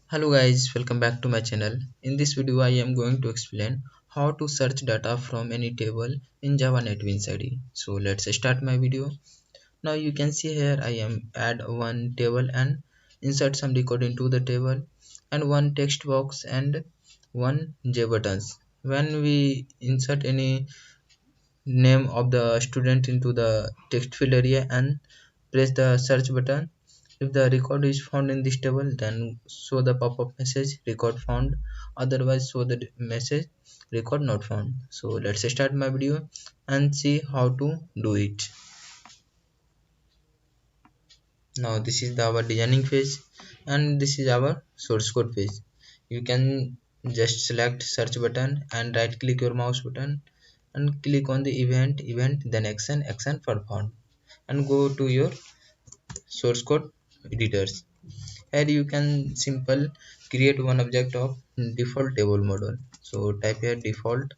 Hello guys, welcome back to my channel. In this video I am going to explain how to search data from any table in Java NetBeans IDE. So let's start my video. Now you can see here I am add one table and insert some record into the table and one text box and one J buttons. When we insert any name of the student into the text field area and press the search button, if the record is found in this table, then show the pop-up message record found, otherwise show the message record not found. So let's start my video and see how to do it. Now this is our designing phase and this is our source code phase. You can just select search button and right click your mouse button and click on the event then action performed and go to your source code editors. Here you can simple create one object of default table model. So type here default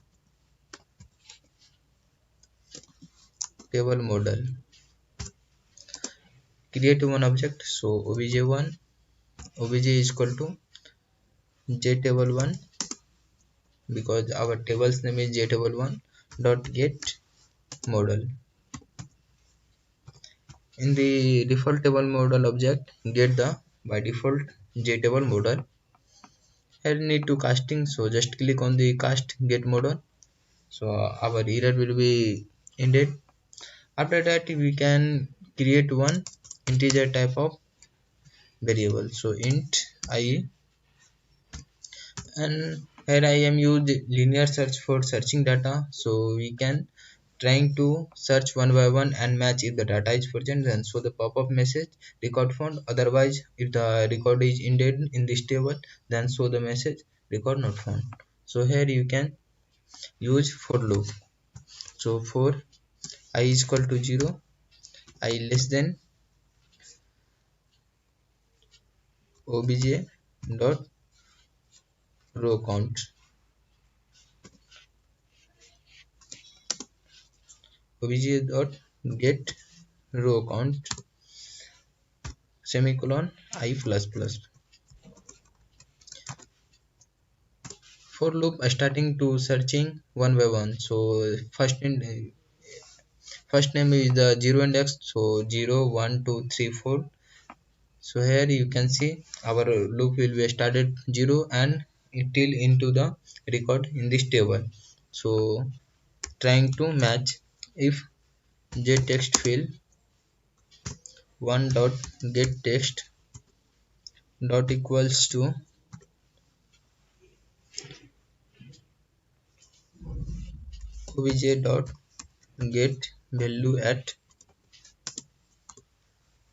table model, create one object. So obj1 obj is equal to JTable1 because our table's name is JTable1 dot get model. In the default table model object get the by default JTable model. Here need to casting, so just click on the cast get model. So our error will be ended. After that we can create one integer type of variable, so int I, and here I am used linear search for searching data, so we can trying to search one by one and match if the data is present, then show the pop-up message record found, otherwise if the record is indented in this table then show the message record not found. So here you can use for loop. So for I is equal to 0, I less than obj dot row count, obj dot get row count semicolon I plus plus. For loop starting to searching one by one. So first name is the 0 index, so 0 1 2 3 4. So here you can see our loop will be started 0 and till into the record in this table. So trying to match if jtext field 1 dot get text dot equals to obj dot get value at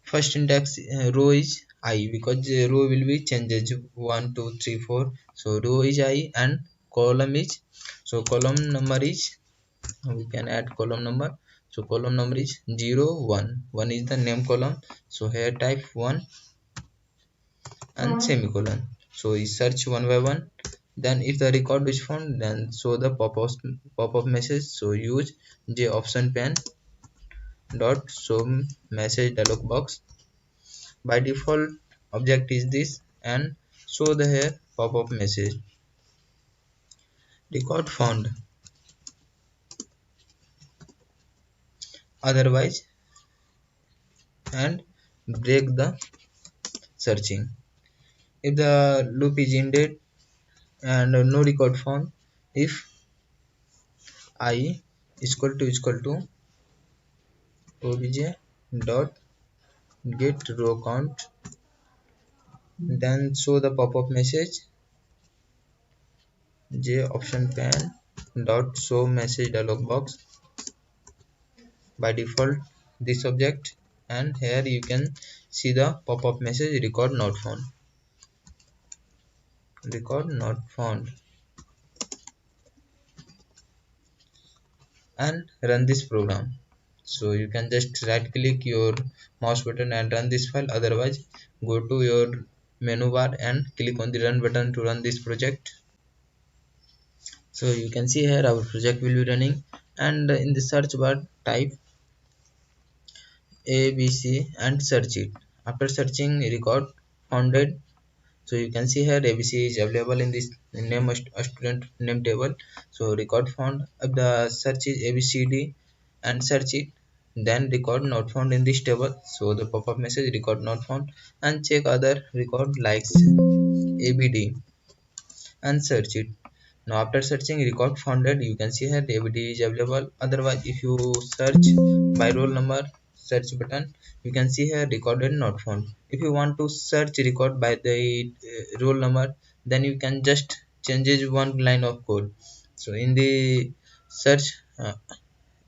first index row is I, because the row will be changes 1 2 3 4. So row is I and column is, so column number is, we can add column number. So column number is 0 1, 1 is the name column, so here type 1 and semicolon. So we search one by one, then if the record is found then show the pop-up message. So use j option pane dot show message dialog box. By default object is this and show the here pop-up message record found, otherwise, and break the searching. If the loop is ended and no record found, if I is equal to obj dot get row count, then show the pop-up message j option pane dot show message dialog box. By default this object, and here you can see the pop-up message record not found, record not found, and run this program. So you can just right click your mouse button and run this file, otherwise go to your menu bar and click on the run button to run this project. So you can see here our project will be running, and in the search bar type ABC and search it. After searching record founded, So you can see here ABC is available in this name a student name table. So record found, if the search is ABCD and search it, then record not found in this table. So the pop-up message record not found, and check other record likes ABD and search it. Now after searching record founded, you can see here ABD is available. Otherwise, if you search by roll number, search button, you can see here recorded not found. If you want to search record by the roll number, then you can just changes one line of code. So in the search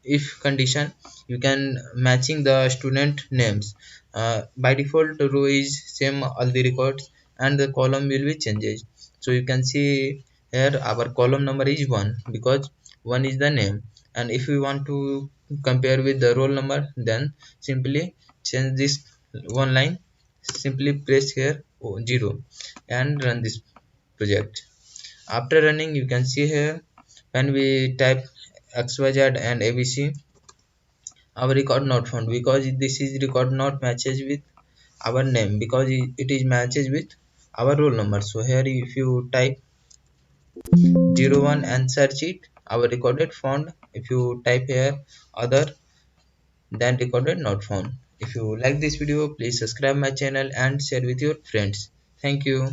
if condition, you can matching the student names. By default row is same all the records, and the column will be changes. So you can see here our column number is 1 because 1 is the name, and if we want to compare with the roll number, then simply change this one line, simply press here 0 and run this project. After running, you can see here when we type xyz and abc, our record not found because this is record not matches with our name, because it is matches with our roll number. So here if you type 01 and search it, our recorded found. If you type here other, then recorded not found. If you like this video, please subscribe my channel and share with your friends. Thank you.